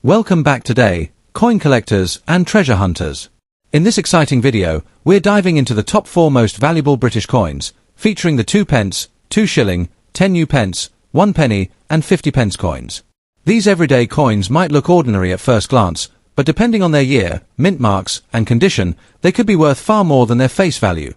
Welcome back today, coin collectors and treasure hunters. In this exciting video, we're diving into the top 4 most valuable British coins, featuring the 2 pence, 2 shilling, 10 new pence, 1 penny, and 50 pence coins. These everyday coins might look ordinary at first glance, but depending on their year, mint marks, and condition, they could be worth far more than their face value.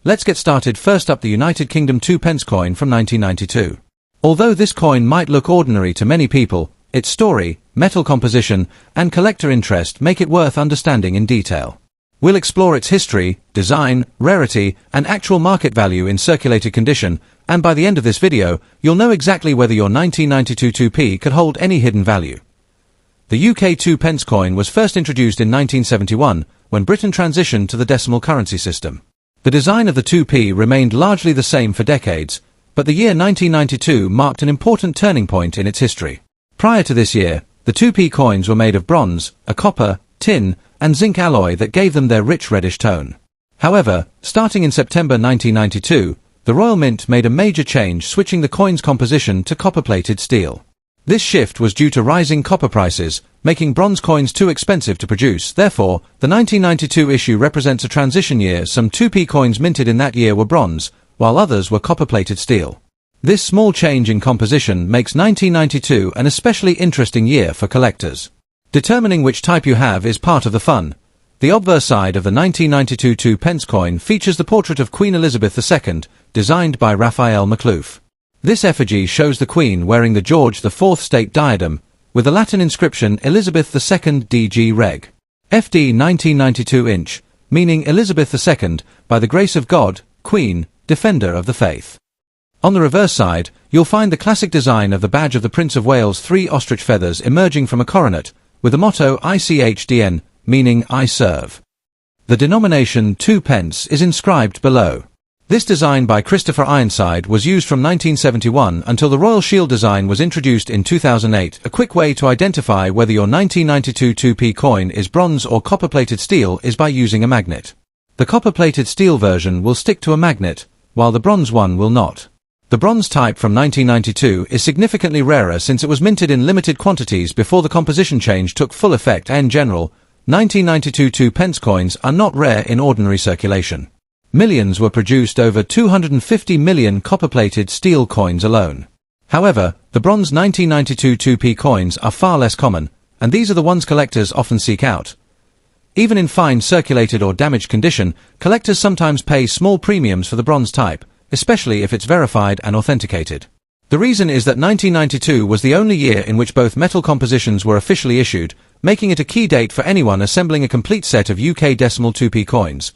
Let's get started. First up, the United Kingdom 2 pence coin from 1992. Although this coin might look ordinary to many people, its story, metal composition, and collector interest make it worth understanding in detail. We'll explore its history, design, rarity, and actual market value in circulated condition, and by the end of this video, you'll know exactly whether your 1992 2p could hold any hidden value. The UK 2 pence coin was first introduced in 1971, when Britain transitioned to the decimal currency system. The design of the 2p remained largely the same for decades, but the year 1992 marked an important turning point in its history. Prior to this year, the 2p coins were made of bronze, a copper, tin, and zinc alloy that gave them their rich reddish tone. However, starting in September 1992, the Royal Mint made a major change, switching the coin's composition to copper-plated steel. This shift was due to rising copper prices, making bronze coins too expensive to produce. Therefore, the 1992 issue represents a transition year. Some 2p coins minted in that year were bronze, while others were copper-plated steel. This small change in composition makes 1992 an especially interesting year for collectors. Determining which type you have is part of the fun. The obverse side of the 1992 2 pence coin features the portrait of Queen Elizabeth II, designed by Raphael McLouf. This effigy shows the Queen wearing the George IV state diadem, with the Latin inscription Elizabeth II DG Reg. FD 1992 inch, meaning Elizabeth II, by the grace of God, Queen, Defender of the Faith. On the reverse side, you'll find the classic design of the badge of the Prince of Wales, 3 ostrich feathers emerging from a coronet, with the motto ICHDN, meaning I serve. The denomination 2 pence is inscribed below. This design by Christopher Ironside was used from 1971 until the Royal Shield design was introduced in 2008. A quick way to identify whether your 1992 2p coin is bronze or copper-plated steel is by using a magnet. The copper-plated steel version will stick to a magnet, while the bronze one will not. The bronze type from 1992 is significantly rarer since it was minted in limited quantities before the composition change took full effect. In general, 1992 2 pence coins are not rare in ordinary circulation. Millions were produced, over 250 million copper-plated steel coins alone. However, the bronze 1992 2p coins are far less common, and these are the ones collectors often seek out. Even in fine circulated or damaged condition, collectors sometimes pay small premiums for the bronze type, especially if it's verified and authenticated. The reason is that 1992 was the only year in which both metal compositions were officially issued, making it a key date for anyone assembling a complete set of UK decimal 2p coins.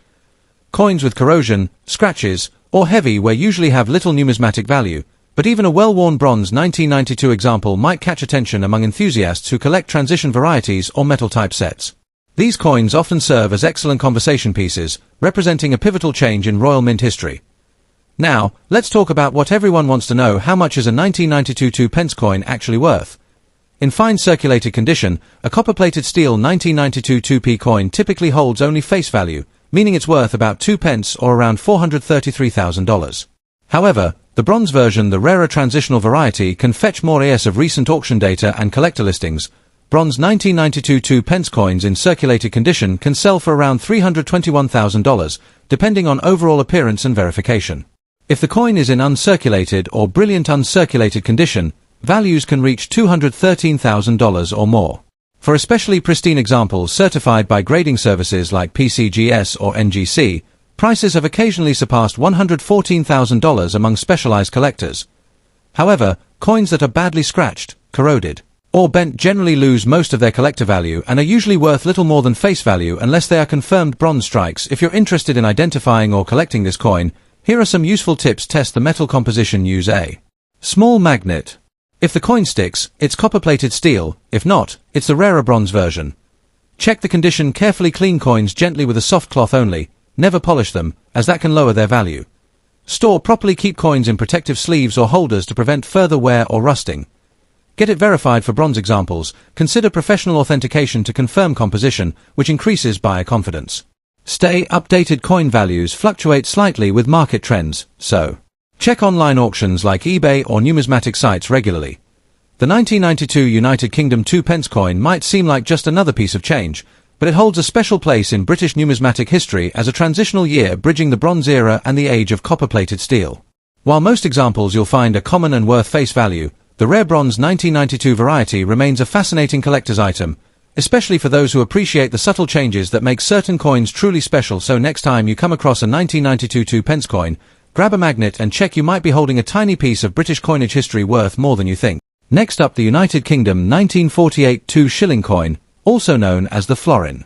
Coins with corrosion, scratches, or heavy wear usually have little numismatic value, but even a well-worn bronze 1992 example might catch attention among enthusiasts who collect transition varieties or metal-type sets. These coins often serve as excellent conversation pieces, representing a pivotal change in Royal Mint history. Now, let's talk about what everyone wants to know: how much is a 1992 2 pence coin actually worth? In fine circulated condition, a copper-plated steel 1992 2p coin typically holds only face value, meaning it's worth about 2 pence or around $433,000. However, the bronze version, the rarer transitional variety, can fetch more as of recent auction data and collector listings. Bronze 1992 2 pence coins in circulated condition can sell for around $321,000, depending on overall appearance and verification. If the coin is in uncirculated or brilliant uncirculated condition, values can reach $213,000 or more. For especially pristine examples certified by grading services like PCGS or NGC, prices have occasionally surpassed $114,000 among specialized collectors. However, coins that are badly scratched, corroded, or bent generally lose most of their collector value and are usually worth little more than face value unless they are confirmed bronze strikes. If you're interested in identifying or collecting this coin, here are some useful tips. Test the metal composition. Use a small magnet. If the coin sticks, it's copper-plated steel. If not, it's the rarer bronze version. Check the condition carefully. Clean coins gently with a soft cloth only. Never polish them, as that can lower their value. Store properly. Keep coins in protective sleeves or holders to prevent further wear or rusting. Get it verified. For bronze examples, consider professional authentication to confirm composition, which increases buyer confidence. Stay updated. Coin values fluctuate slightly with market trends, so check online auctions like eBay or numismatic sites regularly. The 1992 United Kingdom 2p coin might seem like just another piece of change, but it holds a special place in British numismatic history as a transitional year bridging the Bronze Era and the age of copper-plated steel. While most examples you'll find are common and worth face value, the rare bronze 1992 variety remains a fascinating collector's item, especially for those who appreciate the subtle changes that make certain coins truly special. So next time you come across a 1992 2p coin, grab a magnet and check, you might be holding a tiny piece of British coinage history worth more than you think. Next up, the United Kingdom 1948 2 shilling coin, also known as the florin.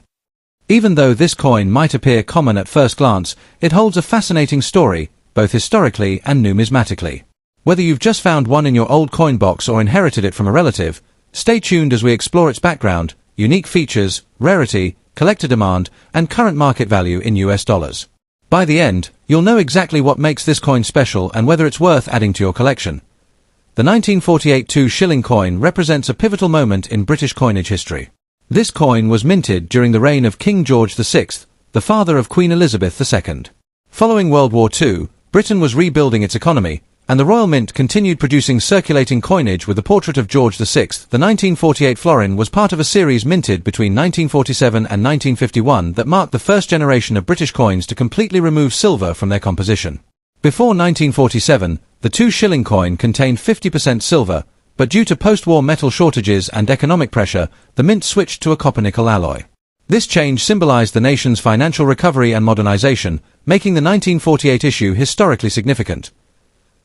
Even though this coin might appear common at first glance, it holds a fascinating story, both historically and numismatically. Whether you've just found one in your old coin box or inherited it from a relative, stay tuned as we explore its background, unique features, rarity, collector demand, and current market value in US dollars. By the end, you'll know exactly what makes this coin special and whether it's worth adding to your collection. The 1948 2 shilling coin represents a pivotal moment in British coinage history. This coin was minted during the reign of King George VI, the father of Queen Elizabeth II. Following World War II, Britain was rebuilding its economy, and the Royal Mint continued producing circulating coinage with the portrait of George VI. The 1948 florin was part of a series minted between 1947 and 1951 that marked the first generation of British coins to completely remove silver from their composition. Before 1947, the 2 shilling coin contained 50% silver, but due to post-war metal shortages and economic pressure, the mint switched to a copper-nickel alloy. This change symbolized the nation's financial recovery and modernization, making the 1948 issue historically significant.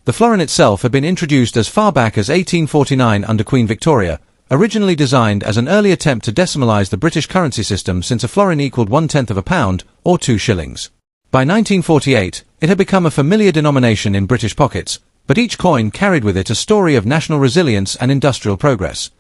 The florin itself had been introduced as far back as 1849 under Queen Victoria, originally designed as an early attempt to decimalize the British currency system, since a florin equaled 1/10 of a pound, or 2 shillings. By 1948, it had become a familiar denomination in British pockets, but each coin carried with it a story of national resilience and industrial progress.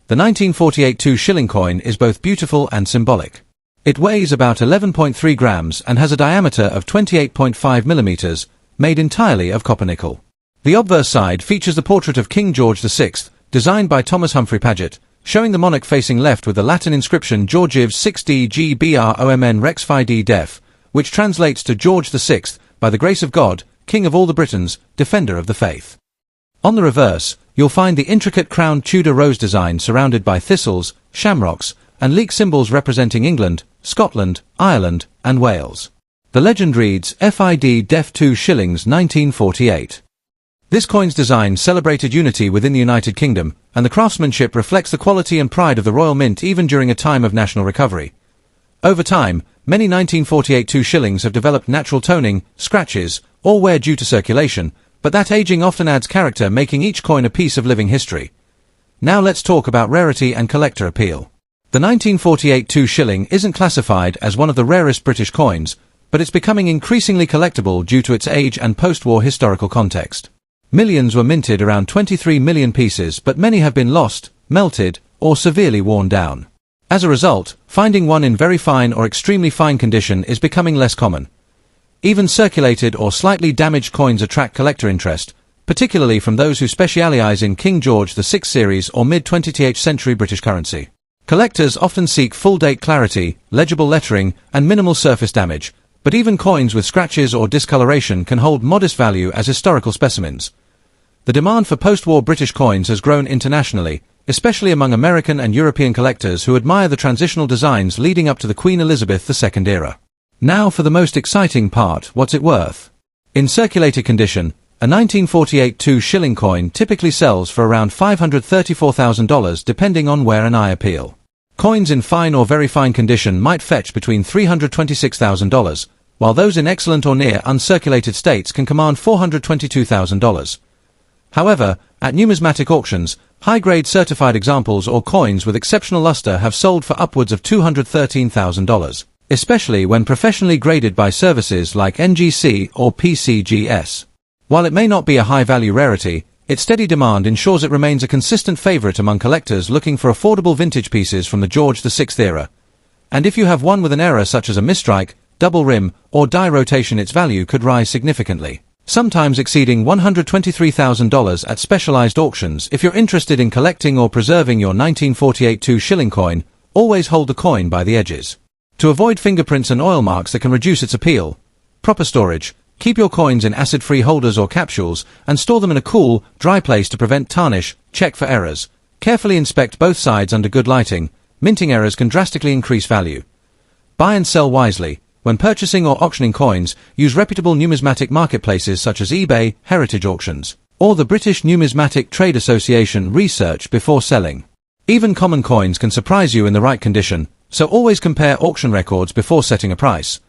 The 1948 2 shilling coin is both beautiful and symbolic. It weighs about 11.3 grams and has a diameter of 28.5 millimeters, made entirely of copper nickel. The obverse side features the portrait of King George VI, designed by Thomas Humphrey Paget, showing the monarch facing left with the Latin inscription Georgiv 6D GBROMN Rex Fide Def, which translates to George VI, by the grace of God, King of all the Britons, defender of the faith. On the reverse, you'll find the intricate crowned Tudor rose design surrounded by thistles, shamrocks, and leek symbols representing England, Scotland, Ireland, and Wales. The legend reads, FID Def 2 shillings 1948. This coin's design celebrated unity within the United Kingdom, and the craftsmanship reflects the quality and pride of the Royal Mint even during a time of national recovery. Over time, many 1948 2 shillings have developed natural toning, scratches, or wear due to circulation, but that aging often adds character, making each coin a piece of living history. Now let's talk about rarity and collector appeal. The 1948 2 shilling isn't classified as one of the rarest British coins, but it's becoming increasingly collectible due to its age and post-war historical context. Millions were minted, around 23 million pieces, but many have been lost, melted, or severely worn down. As a result, finding one in very fine or extremely fine condition is becoming less common. Even circulated or slightly damaged coins attract collector interest, particularly from those who specialize in King George VI series or mid-20th century British currency. Collectors often seek full-date clarity, legible lettering, and minimal surface damage, but even coins with scratches or discoloration can hold modest value as historical specimens. The demand for post-war British coins has grown internationally, especially among American and European collectors who admire the transitional designs leading up to the Queen Elizabeth II era. Now for the most exciting part, what's it worth? In circulated condition, a 1948 2 shilling coin typically sells for around $534,000 depending on wear and eye appeal. Coins in fine or very fine condition might fetch between $326,000, while those in excellent or near uncirculated states can command $422,000. However, at numismatic auctions, high-grade certified examples or coins with exceptional luster have sold for upwards of $213,000, especially when professionally graded by services like NGC or PCGS. While it may not be a high-value rarity, its steady demand ensures it remains a consistent favorite among collectors looking for affordable vintage pieces from the George VI era. And if you have one with an error such as a misstrike, double rim, or die rotation, its value could rise significantly, sometimes exceeding $123,000 at specialized auctions. If you're interested in collecting or preserving your 1948 2 shilling coin, always hold the coin by the edges. To avoid fingerprints and oil marks that can reduce its appeal, proper storage, Keep your coins in acid-free holders or capsules and store them in a cool, dry place to prevent tarnish. Check for errors. Carefully inspect both sides under good lighting. Minting errors can drastically increase value. Buy and sell wisely. When purchasing or auctioning coins, use reputable numismatic marketplaces such as eBay, heritage auctions, or the British Numismatic Trade Association. Research before selling. Even common coins can surprise you in the right condition, so always compare auction records before setting a price.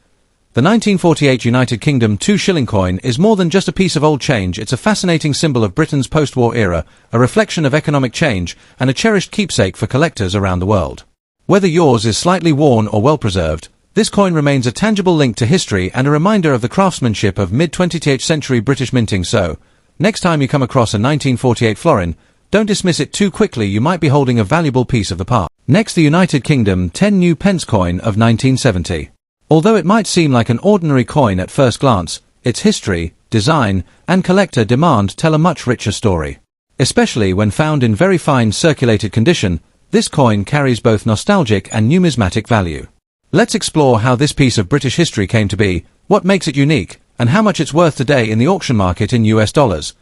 The 1948 United Kingdom 2 shilling coin is more than just a piece of old change. It's a fascinating symbol of Britain's post-war era, a reflection of economic change, and a cherished keepsake for collectors around the world. Whether yours is slightly worn or well-preserved, this coin remains a tangible link to history and a reminder of the craftsmanship of mid-20th century British minting. So, next time you come across a 1948 florin, don't dismiss it too quickly. You might be holding a valuable piece of the past. Next, the United Kingdom 10 new pence coin of 1970. Although it might seem like an ordinary coin at first glance, its history, design, and collector demand tell a much richer story. Especially when found in very fine circulated condition, this coin carries both nostalgic and numismatic value. Let's explore how this piece of British history came to be, what makes it unique, and how much it's worth today in the auction market in US dollars.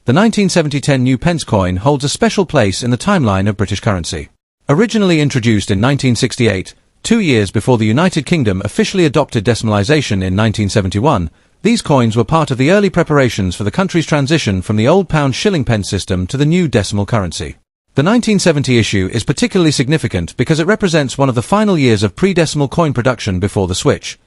The 1970 10 new pence coin holds a special place in the timeline of British currency. Originally introduced in 1968, 2 years before the United Kingdom officially adopted decimalisation in 1971, these coins were part of the early preparations for the country's transition from the old pound shilling pence system to the new decimal currency. The 1970 issue is particularly significant because it represents one of the final years of pre-decimal coin production before the switch.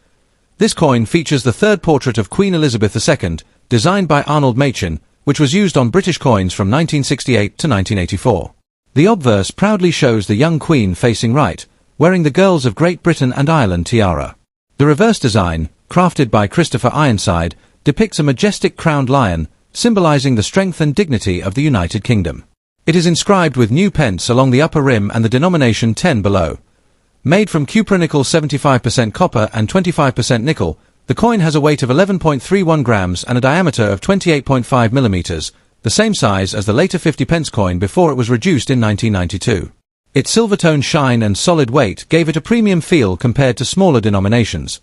This coin features the third portrait of Queen Elizabeth II, designed by Arnold Machin, which was used on British coins from 1968 to 1984. The obverse proudly shows the young Queen facing right, wearing the Girls of Great Britain and Ireland tiara. The reverse design, crafted by Christopher Ironside, depicts a majestic crowned lion, symbolizing the strength and dignity of the United Kingdom. It is inscribed with new pence along the upper rim and the denomination 10 below. Made from cupronickel 75% copper and 25% nickel, the coin has a weight of 11.31 grams and a diameter of 28.5 millimeters, the same size as the later 50 pence coin before it was reduced in 1992. Its silver-tone shine and solid weight gave it a premium feel compared to smaller denominations.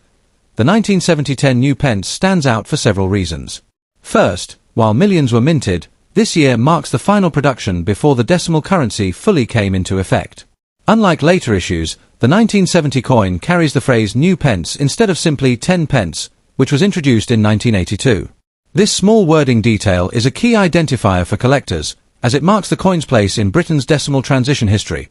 The 1970 10 new pence stands out for several reasons. First, while millions were minted, this year marks the final production before the decimal currency fully came into effect. Unlike later issues, the 1970 coin carries the phrase new pence instead of simply 10 pence, which was introduced in 1982. This small wording detail is a key identifier for collectors, as it marks the coin's place in Britain's decimal transition history.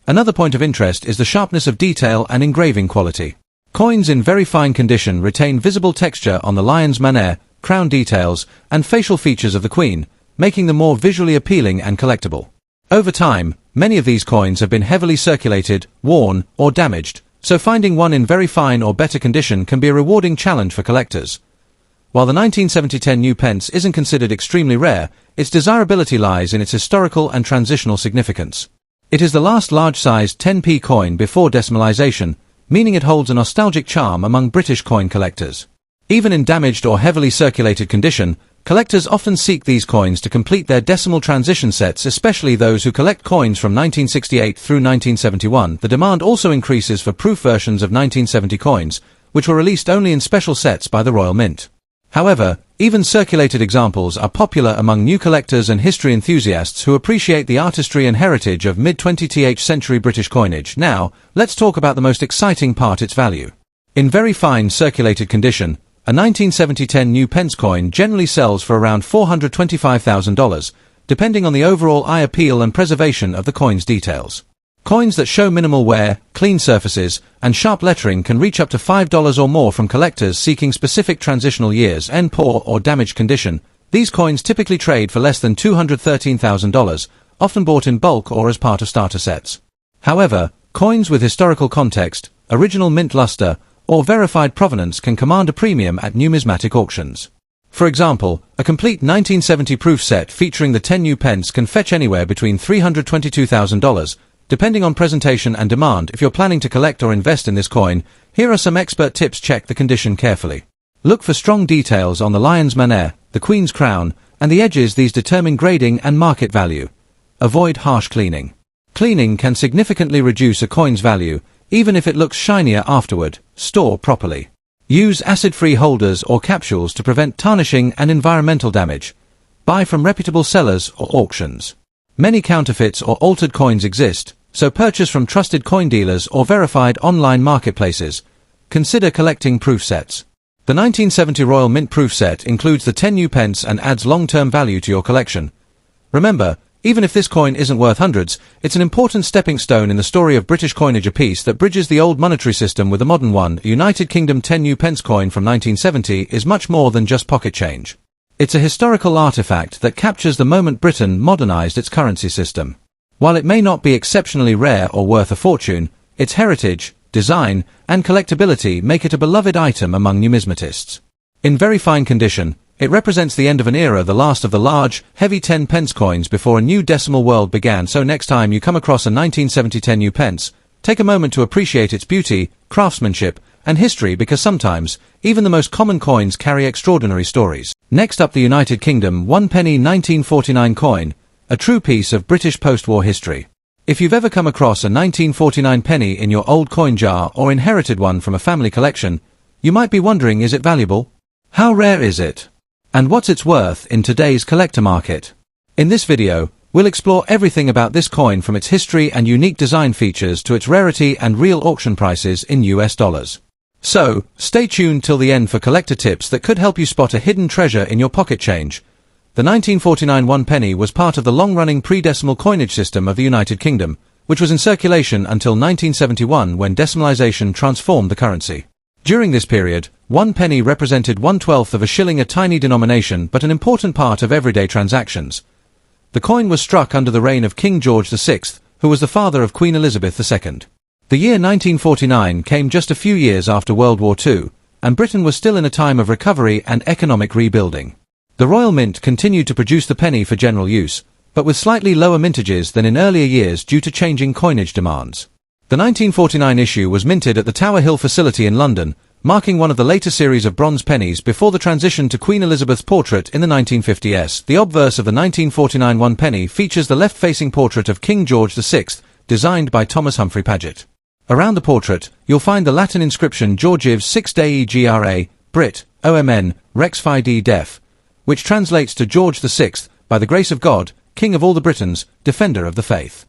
Another point of interest is the sharpness of detail and engraving quality. Coins in very fine condition retain visible texture on the lion's manner, crown details, and facial features of the Queen, making them more visually appealing and collectible. Over time, many of these coins have been heavily circulated, worn, or damaged, so finding one in very fine or better condition can be a rewarding challenge for collectors. While the 1970 10 new pence isn't considered extremely rare, its desirability lies in its historical and transitional significance. It is the last large-sized 10p coin before decimalisation, meaning it holds a nostalgic charm among British coin collectors. Even in damaged or heavily circulated condition, collectors often seek these coins to complete their decimal transition sets, especially those who collect coins from 1968 through 1971. The demand also increases for proof versions of 1970 coins, which were released only in special sets by the Royal Mint. However, even circulated examples are popular among new collectors and history enthusiasts who appreciate the artistry and heritage of mid-20th century British coinage. Now, let's talk about the most exciting part: its value. In very fine circulated condition, a 1970 10 new pence coin generally sells for around $425,000, depending on the overall eye appeal and preservation of the coin's details. Coins that show minimal wear, clean surfaces, and sharp lettering can reach up to $5 or more from collectors seeking specific transitional years and poor or damaged condition. These coins typically trade for less than $213,000, often bought in bulk or as part of starter sets. However, coins with historical context, original mint luster, or verified provenance can command a premium at numismatic auctions. For example, a complete 1970 proof set featuring the 10 new pence can fetch anywhere between $322,000, depending on presentation and demand. If you're planning to collect or invest in this coin, here are some expert tips. Check the condition carefully. Look for strong details on the lion's manner, the Queen's crown, and the edges. These determine grading and market value. Avoid harsh cleaning. Cleaning can significantly reduce a coin's value, even if it looks shinier afterward. Store properly. Use acid-free holders or capsules to prevent tarnishing and environmental damage. Buy from reputable sellers or auctions. Many counterfeits or altered coins exist, so purchase from trusted coin dealers or verified online marketplaces. Consider collecting proof sets. The 1970 Royal Mint proof set includes the 10 new pence and adds long-term value to your collection. Remember, even if this coin isn't worth hundreds, it's an important stepping stone in the story of British coinage, a piece that bridges the old monetary system with the modern one. A United Kingdom 10 new pence coin from 1970 is much more than just pocket change. It's a historical artifact that captures the moment Britain modernized its currency system. While it may not be exceptionally rare or worth a fortune, its heritage, design, and collectability make it a beloved item among numismatists. In very fine condition, it represents the end of an era, the last of the large, heavy 10 pence coins before a new decimal world began. So next time you come across a 1970 10 new pence, take a moment to appreciate its beauty, craftsmanship, and history, because sometimes, even the most common coins carry extraordinary stories. Next up, the United Kingdom 1 penny 1949 coin, a true piece of British post-war history. If you've ever come across a 1949 penny in your old coin jar or inherited one from a family collection, you might be wondering, is it valuable? How rare is it? And what's its worth in today's collector market? In this video, we'll explore everything about this coin, from its history and unique design features to its rarity and real auction prices in US dollars. So, stay tuned till the end for collector tips that could help you spot a hidden treasure in your pocket change. The 1949 1 penny was part of the long-running pre-decimal coinage system of the United Kingdom, which was in circulation until 1971, when decimalization transformed the currency. During this period, 1 penny represented 1/12 of a shilling, a tiny denomination but an important part of everyday transactions. The coin was struck under the reign of King George VI, who was the father of Queen Elizabeth II. The year 1949 came just a few years after World War II, and Britain was still in a time of recovery and economic rebuilding. The Royal Mint continued to produce the penny for general use, but with slightly lower mintages than in earlier years due to changing coinage demands. The 1949 issue was minted at the Tower Hill facility in London, marking one of the later series of bronze pennies before the transition to Queen Elizabeth's portrait in the 1950s. The obverse of the 1949 1 penny features the left-facing portrait of King George VI, designed by Thomas Humphrey Paget. Around the portrait, you'll find the Latin inscription Georgiv 6 Dei Gra, Brit, OMN, Rex Fide Def, which translates to George VI, by the grace of God, King of all the Britons, Defender of the Faith.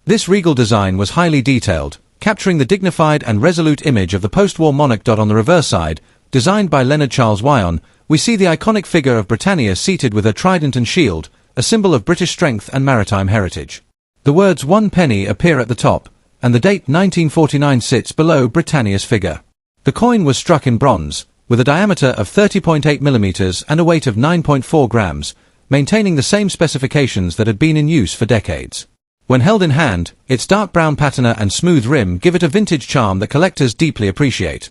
This regal design was highly detailed, capturing the dignified and resolute image of the post-war monarch. On the reverse side, designed by Leonard Charles Wyon, we see the iconic figure of Britannia seated with her trident and shield, a symbol of British strength and maritime heritage. The words 1 penny appear at the top, and the date 1949 sits below Britannia's figure. The coin was struck in bronze, with a diameter of 30.8 millimeters and a weight of 9.4 grams, maintaining the same specifications that had been in use for decades. When held in hand, its dark brown patina and smooth rim give it a vintage charm that collectors deeply appreciate.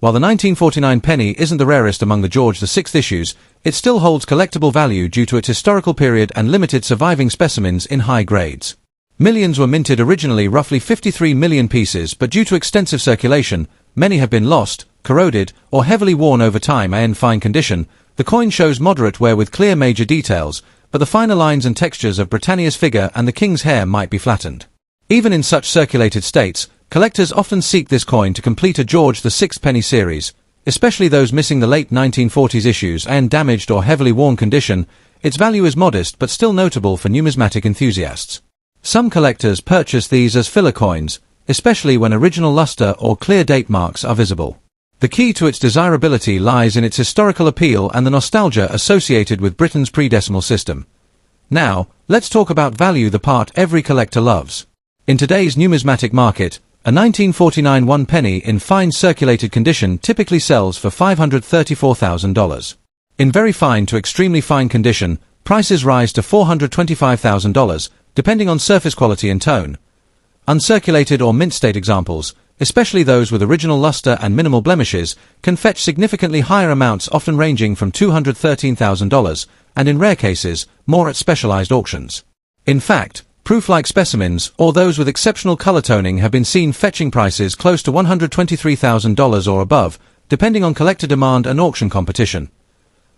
While the 1949 penny isn't the rarest among the George VI issues, it still holds collectible value due to its historical period and limited surviving specimens in high grades. Millions were minted originally, roughly 53 million pieces, but due to extensive circulation, many have been lost, corroded, or heavily worn over time. In fine condition, the coin shows moderate wear with clear major details, but the finer lines and textures of Britannia's figure and the king's hair might be flattened. Even in such circulated states, collectors often seek this coin to complete a George VI penny series, especially those missing the late 1940s issues and damaged or heavily worn condition. Its value is modest but still notable for numismatic enthusiasts. Some collectors purchase these as filler coins, especially when original luster or clear date marks are visible. The key to its desirability lies in its historical appeal and the nostalgia associated with Britain's pre-decimal system. Now, let's talk about value, the part every collector loves. In today's numismatic market, a 1949 1 penny in fine circulated condition typically sells for $534,000. In very fine to extremely fine condition, prices rise to $425,000, depending on surface quality and tone. Uncirculated or mint state examples, especially those with original luster and minimal blemishes, can fetch significantly higher amounts, often ranging from $213,000, and in rare cases, more at specialized auctions. In fact, proof-like specimens, or those with exceptional color toning, have been seen fetching prices close to $123,000 or above, depending on collector demand and auction competition.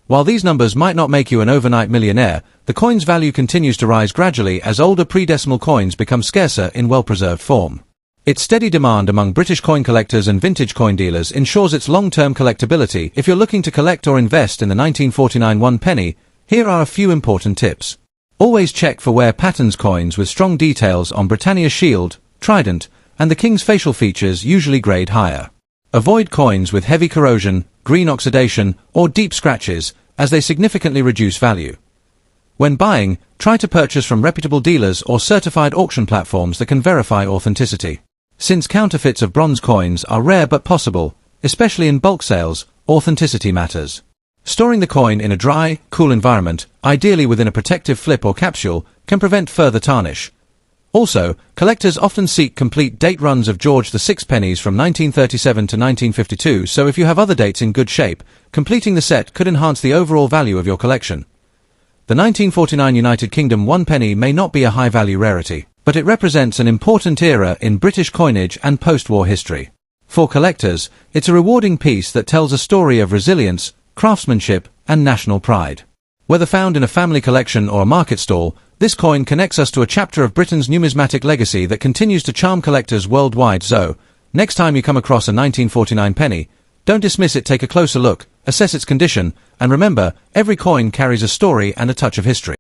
While these numbers might not make you an overnight millionaire, the coin's value continues to rise gradually as older pre-decimal coins become scarcer in well-preserved form. Its steady demand among British coin collectors and vintage coin dealers ensures its long-term collectability. If you're looking to collect or invest in the 1949 one penny, here are a few important tips. Always check for wear patterns. Coins with strong details on Britannia's shield, trident, and the king's facial features usually grade higher. Avoid coins with heavy corrosion, green oxidation, or deep scratches, as they significantly reduce value. When buying, try to purchase from reputable dealers or certified auction platforms that can verify authenticity. Since counterfeits of bronze coins are rare but possible, especially in bulk sales, authenticity matters. Storing the coin in a dry, cool environment, ideally within a protective flip or capsule, can prevent further tarnish. Also, collectors often seek complete date runs of George VI pennies from 1937 to 1952, so if you have other dates in good shape, completing the set could enhance the overall value of your collection. The 1949 United Kingdom one penny may not be a high-value rarity, but it represents an important era in British coinage and post-war history. For collectors, it's a rewarding piece that tells a story of resilience, craftsmanship, and national pride. Whether found in a family collection or a market stall, this coin connects us to a chapter of Britain's numismatic legacy that continues to charm collectors worldwide. So, next time you come across a 1949 penny, don't dismiss it. Take a closer look, assess its condition, and remember, every coin carries a story and a touch of history.